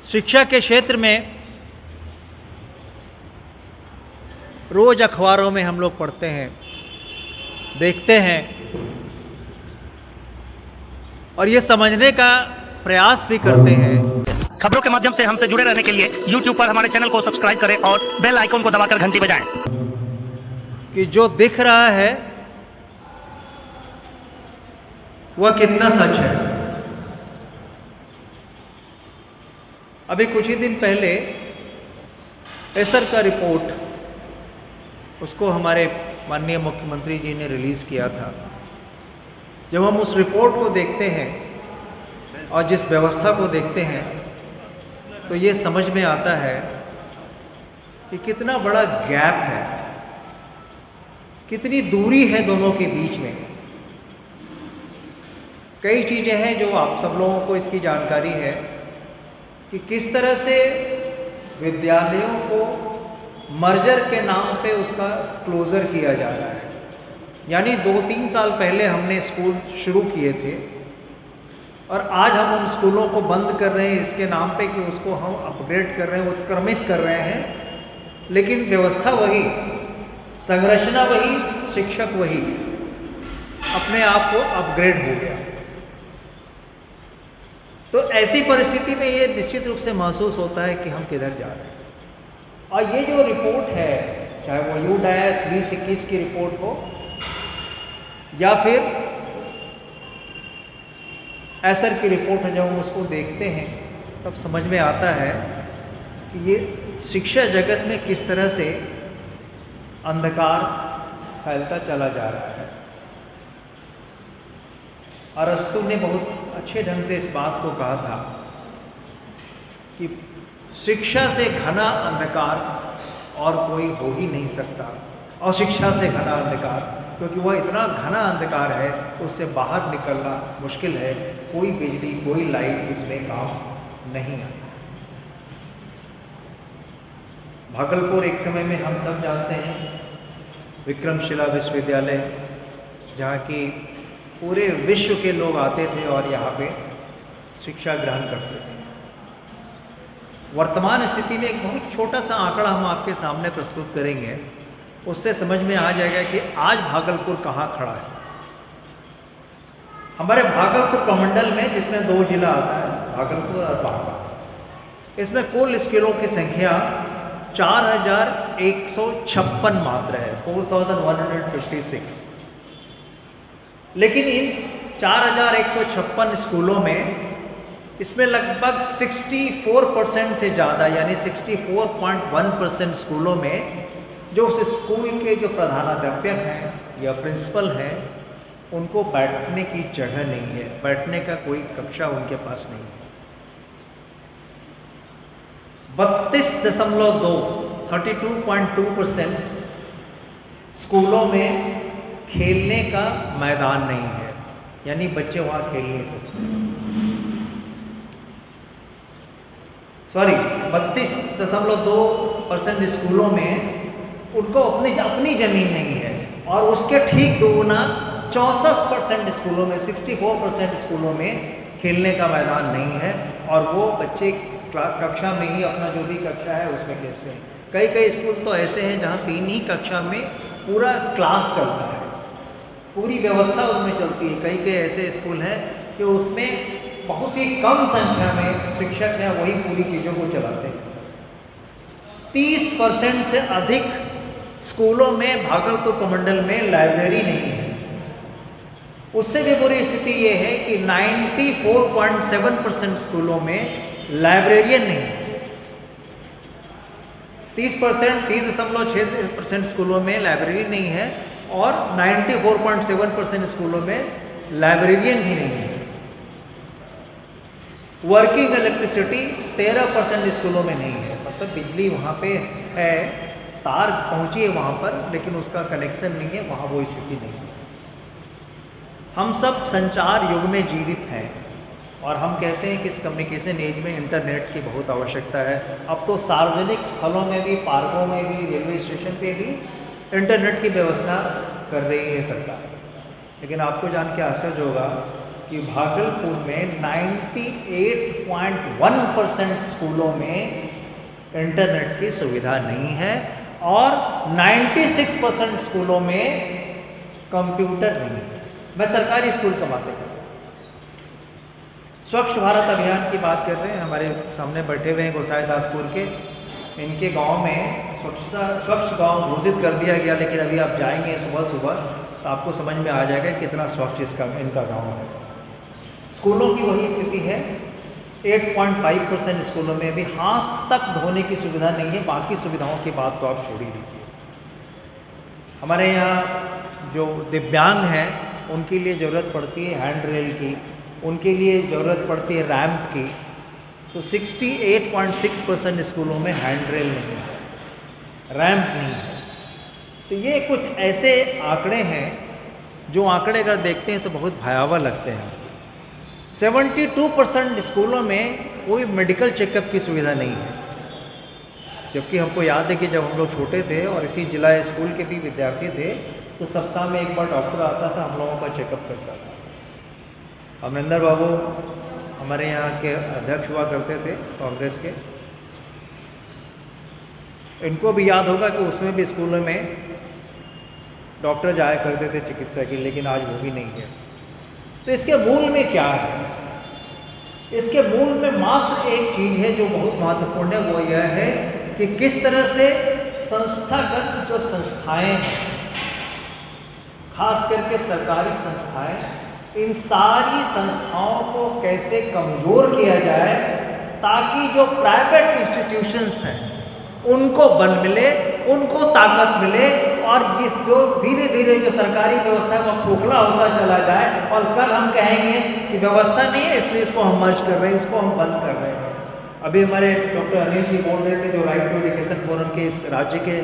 शिक्षा के क्षेत्र में रोज अखबारों में हम लोग पढ़ते हैं, देखते हैं और ये समझने का प्रयास भी करते हैं। खबरों के माध्यम से हमसे जुड़े रहने के लिए YouTube पर हमारे चैनल को सब्सक्राइब करें और बेल आइकन को दबाकर घंटी बजाएं। कि जो दिख रहा है वह कितना सच है। अभी कुछ ही दिन पहले एसर का रिपोर्ट उसको हमारे माननीय मुख्यमंत्री जी ने रिलीज़ किया था। जब हम उस रिपोर्ट को देखते हैं और जिस व्यवस्था को देखते हैं तो ये समझ में आता है कि कितना बड़ा गैप है, कितनी दूरी है दोनों के बीच में। कई चीज़ें हैं जो आप सब लोगों को इसकी जानकारी है कि किस तरह से विद्यालयों को मर्जर के नाम पे उसका क्लोज़र किया जा रहा है। यानी 2-3 साल पहले हमने स्कूल शुरू किए थे और आज हम उन स्कूलों को बंद कर रहे हैं इसके नाम पे कि उसको हम अपग्रेड कर रहे हैं, उत्क्रमित कर रहे हैं, लेकिन व्यवस्था वही, संरचना वही, शिक्षक वही, अपने आप को अपग्रेड हो गया। तो ऐसी परिस्थिति में ये निश्चित रूप से महसूस होता है कि हम किधर जा रहे हैं। और ये जो रिपोर्ट है, चाहे वो UDAS 2021 की रिपोर्ट हो या फिर एसर की रिपोर्ट है, जब हम उसको देखते हैं तब समझ में आता है कि ये शिक्षा जगत में किस तरह से अंधकार फैलता चला जा रहा है। अरस्तु ने बहुत अच्छे ढंग से इस बात को कहा था कि शिक्षा से घना अंधकार और कोई हो ही नहीं सकता, और शिक्षा से घना अंधकार, क्योंकि वह इतना घना अंधकार है उससे बाहर निकलना मुश्किल है। कोई बिजली, कोई लाइट उसमें काम नहीं आता। भागलपुर एक समय में हम सब जानते हैं विक्रमशिला विश्वविद्यालय, जहाँ की पूरे विश्व के लोग आते थे और यहाँ पे शिक्षा ग्रहण करते थे। वर्तमान स्थिति में एक बहुत छोटा सा आंकड़ा हम आपके सामने प्रस्तुत करेंगे, उससे समझ में आ जाएगा कि आज भागलपुर कहाँ खड़ा है। हमारे भागलपुर प्रमंडल में, जिसमें 2 जिला आता है, भागलपुर और बांका, इसमें कुल स्कूलों की संख्या 4156 मात्र है, 4156। लेकिन इन 4156 स्कूलों में इसमें लगभग 64% से ज़्यादा, यानी 64.1% स्कूलों में जो उस स्कूल के जो प्रधानाध्यापक हैं या प्रिंसिपल हैं उनको बैठने की जगह नहीं है, बैठने का कोई कक्षा उनके पास नहीं है। 32.2% स्कूलों में खेलने का मैदान नहीं है, यानी बच्चे वहाँ खेल नहीं सकते। 32.2% स्कूलों में उनको अपनी ज़मीन नहीं है, और उसके ठीक दोगुना 64% स्कूलों में, 64% स्कूलों में खेलने का मैदान नहीं है, और वो बच्चे कक्षा में ही अपना जो भी कक्षा है उसमें खेलते हैं। कई स्कूल तो ऐसे हैं जहाँ 3 ही कक्षा में पूरा क्लास चलता है, पूरी व्यवस्था उसमें चलती है। कई ऐसे स्कूल हैं कि उसमें बहुत ही कम संख्या में शिक्षक हैं, वही पूरी चीज़ों को चलाते हैं। 30% से अधिक स्कूलों में भागलपुर प्रमंडल में लाइब्रेरी नहीं है। उससे भी बुरी स्थिति ये है कि 94.7% स्कूलों में लाइब्रेरियन नहीं है। 30.6% स्कूलों में लाइब्रेरी नहीं है, और 94.7% स्कूलों में लाइब्रेरियन भी नहीं है। वर्किंग इलेक्ट्रिसिटी 13% स्कूलों में नहीं है, मतलब बिजली वहाँ पे है, तार पहुँची है वहाँ पर, लेकिन उसका कनेक्शन नहीं है, वहाँ वो स्थिति नहीं है। हम सब संचार युग में जीवित हैं, और हम कहते हैं कि इस कम्युनिकेशन एज में इंटरनेट की बहुत आवश्यकता है। अब तो सार्वजनिक स्थलों में भी, पार्कों में भी, रेलवे स्टेशन पे भी इंटरनेट की व्यवस्था कर रही है सरकार। लेकिन आपको जान के आश्चर्य होगा कि भागलपुर में 98.1% स्कूलों में इंटरनेट की सुविधा नहीं है और 96% स्कूलों में कंप्यूटर नहीं है। मैं सरकारी स्कूल की बातें कर रहा हूँ। स्वच्छ भारत अभियान की बात कर रहे हैं। हमारे सामने बैठे हुए हैं गोसाईदासपुर के, इनके गांव में स्वच्छ गांव घोषित कर दिया गया, लेकिन अभी आप जाएंगे सुबह सुबह तो आपको समझ में आ जाएगा कितना स्वच्छ इनका गांव है। स्कूलों की वही स्थिति है। 8.5% स्कूलों में भी हाथ तक धोने की सुविधा नहीं है। बाकी सुविधाओं की बात तो आप छोड़ ही दीजिए। हमारे यहाँ जो दिव्यांग हैं उनके लिए ज़रूरत पड़ती है हैंड रेल की, उनके लिए ज़रूरत पड़ती है रैंप की, तो 68.6% स्कूलों में हैंड रेल नहीं है, रैंप नहीं है। तो ये कुछ ऐसे आंकड़े हैं जो आंकड़े अगर देखते हैं तो बहुत भयावह लगते हैं। 72% स्कूलों में कोई मेडिकल चेकअप की सुविधा नहीं है, जबकि हमको याद है कि जब हम लोग छोटे थे और इसी जिला स्कूल के भी विद्यार्थी थे तो सप्ताह में एक बार डॉक्टर आता था, हम लोगों का चेकअप करता था। अमरिंदर बाबू हमारे यहाँ के अध्यक्ष हुआ करते थे कांग्रेस के, इनको भी याद होगा कि उसमें भी स्कूलों में डॉक्टर जाया करते थे चिकित्सा के, लेकिन आज वो भी नहीं है। तो इसके मूल में क्या है? इसके मूल में मात्र एक चीज़ है जो बहुत महत्वपूर्ण है, वो यह है कि किस तरह से संस्थागत जो संस्थाएं हैं, खास करके सरकारी संस्थाएं, इन सारी संस्थाओं को कैसे कमज़ोर किया जाए ताकि जो प्राइवेट इंस्टीट्यूशंस हैं उनको बल मिले, उनको ताकत मिले, और जिस जो धीरे धीरे जो सरकारी व्यवस्था का खोखला होता चला जाए और कल हम कहेंगे कि व्यवस्था नहीं है इसलिए इसको हम मर्ज कर रहे हैं, इसको हम बंद कर रहे हैं। अभी हमारे डॉक्टर अनिल जी बोल रहे थे, जो राइट टू एजुकेशन फोरम के इस राज्य के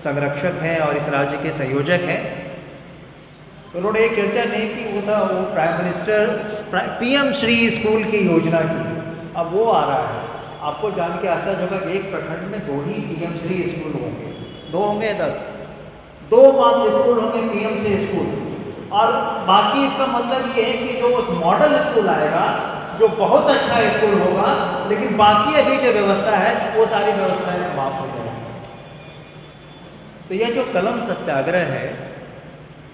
संरक्षक हैं और इस राज्य के संयोजक हैं, उन्होंने एक चर्चा नहीं की, वो था वो prime minister PM Shri school की योजना की। अब वो आ रहा है, आपको जान के आश्चर्य होगा कि एक प्रखंड में 2 ही PM श्री स्कूल होंगे, 2 होंगे 10, 2 मात्र स्कूल होंगे PM श्री स्कूल। और बाकी इसका मतलब ये है कि जो मॉडल स्कूल आएगा, जो बहुत अच्छा स्कूल होगा, लेकिन बाकी अभी जो व्यवस्था है वो सारी व्यवस्थाएं समाप्त हो जाएंगी। तो यह जो कलम सत्याग्रह है,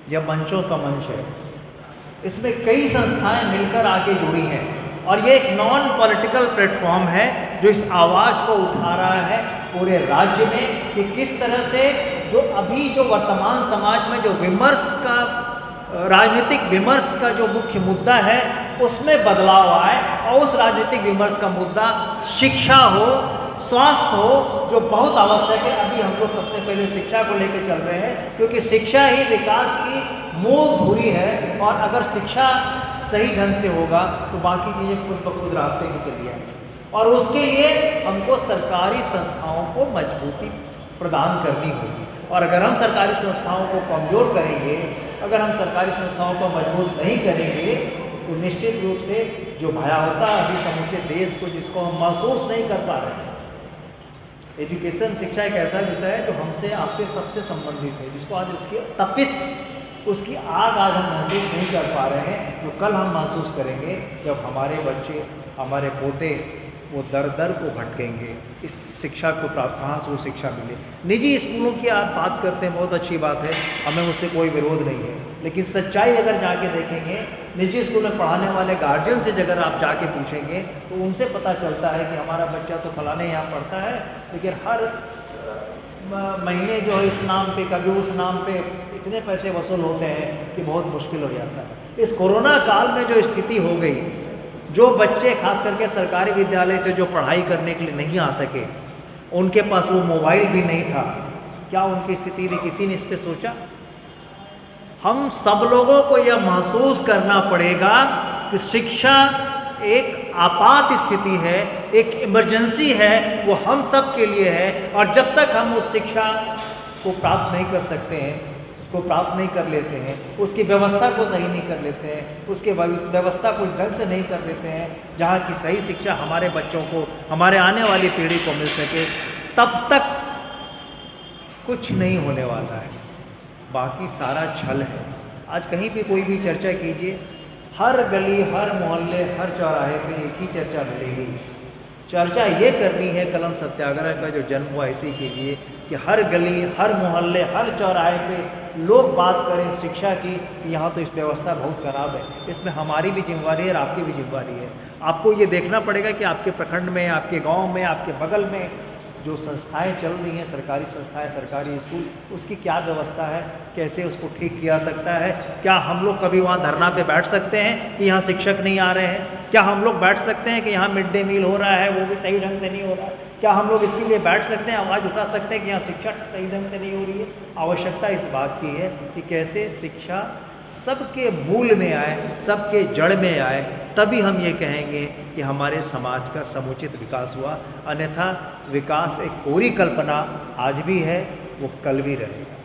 यह मंचों का मंच है, इसमें कई संस्थाएं मिलकर आगे जुड़ी हैं और ये एक नॉन पॉलिटिकल प्लेटफॉर्म है जो इस आवाज़ को उठा रहा है पूरे राज्य में कि किस तरह से जो अभी जो वर्तमान समाज में जो विमर्श का, राजनीतिक विमर्श का जो मुख्य मुद्दा है उसमें बदलाव आए और उस राजनीतिक विमर्श का मुद्दा शिक्षा हो, स्वास्थ्य हो, जो बहुत आवश्यक है। अभी हम लोग सबसे पहले शिक्षा को लेकर चल रहे हैं क्योंकि शिक्षा ही विकास की मूल धुरी है, और अगर शिक्षा सही ढंग से होगा तो बाकी चीज़ें खुद ब खुद रास्ते में चली आएंगी। और उसके लिए हमको सरकारी संस्थाओं को मजबूती प्रदान करनी होगी, और अगर हम सरकारी संस्थाओं को कमज़ोर करेंगे, अगर हम सरकारी संस्थाओं को मजबूत नहीं करेंगे तो निश्चित रूप से जो भयावता अभी समूचे देश को, जिसको हम महसूस नहीं कर पा रहे हैं। एजुकेशन, शिक्षा एक ऐसा विषय है जो हमसे आपसे सबसे संबंधित है, जिसको आज उसकी तपिश, उसकी आग आज हम महसूस नहीं कर पा रहे हैं, जो कल हम महसूस करेंगे जब हमारे बच्चे, हमारे पोते वो दर दर को भटकेंगे इस शिक्षा को प्राप्त, कहाँ से वो शिक्षा मिले। निजी स्कूलों की आप बात करते हैं, बहुत अच्छी बात है, हमें उससे कोई विरोध नहीं है, लेकिन सच्चाई अगर जाके देखेंगे, निजी स्कूल में पढ़ाने वाले गार्जियन से अगर आप जाके पूछेंगे तो उनसे पता चलता है कि हमारा बच्चा तो फलाने यहाँ पढ़ता है, लेकिन हर महीने जो है इस नाम पे, कभी उस नाम पे इतने पैसे वसूल होते हैं कि बहुत मुश्किल हो जाता है। इस कोरोना काल में जो स्थिति हो गई, जो बच्चे खास करके सरकारी विद्यालय से जो पढ़ाई करने के लिए नहीं आ सके, उनके पास वो मोबाइल भी नहीं था, क्या उनकी स्थिति थी? किसी ने इस पर सोचा? हम सब लोगों को यह महसूस करना पड़ेगा कि शिक्षा एक आपात स्थिति है, एक इमरजेंसी है, वो हम सब के लिए है, और जब तक हम उस शिक्षा को प्राप्त नहीं कर सकते हैं, को प्राप्त नहीं कर लेते हैं, उसकी व्यवस्था को सही नहीं कर लेते हैं, उसके व्यवस्था को ढंग से नहीं कर लेते हैं जहाँ की सही शिक्षा हमारे बच्चों को, हमारे आने वाली पीढ़ी को मिल सके, तब तक कुछ नहीं होने वाला है। बाकी सारा छल है। आज कहीं भी कोई भी चर्चा कीजिए, हर गली, हर मोहल्ले, हर चौराहे पे एक ही चर्चा मिलेगी। चर्चा ये करनी है कलम सत्याग्रह का जो जन्म हुआ इसी के लिए कि हर गली, हर मोहल्ले, हर चौराहे पे लोग बात करें शिक्षा की कि यहाँ तो इस व्यवस्था बहुत खराब है। इसमें हमारी भी जिम्मेवारी है और आपकी भी जिम्मेवारी है। आपको ये देखना पड़ेगा कि आपके प्रखंड में, आपके गांव में, आपके बगल में जो संस्थाएं चल रही हैं, सरकारी संस्थाएं, सरकारी स्कूल, उसकी क्या व्यवस्था है, कैसे उसको ठीक किया सकता है। क्या हम लोग कभी वहाँ धरना पे बैठ सकते हैं कि यहाँ शिक्षक नहीं आ रहे हैं? क्या हम लोग बैठ सकते हैं कि यहाँ मिड डे मील हो रहा है वो भी सही ढंग से नहीं हो रहा है? क्या हम लोग इसके लिए बैठ सकते हैं, आवाज़ उठा सकते हैं कि यहाँ शिक्षा सही ढंग से नहीं हो रही है? आवश्यकता इस बात की है कि कैसे शिक्षा सबके मूल में आए, सबके जड़ में आए, तभी हम ये कहेंगे कि हमारे समाज का समुचित विकास हुआ। अन्यथा विकास एक कोरी कल्पना आज भी है, वो कल भी रहेगा।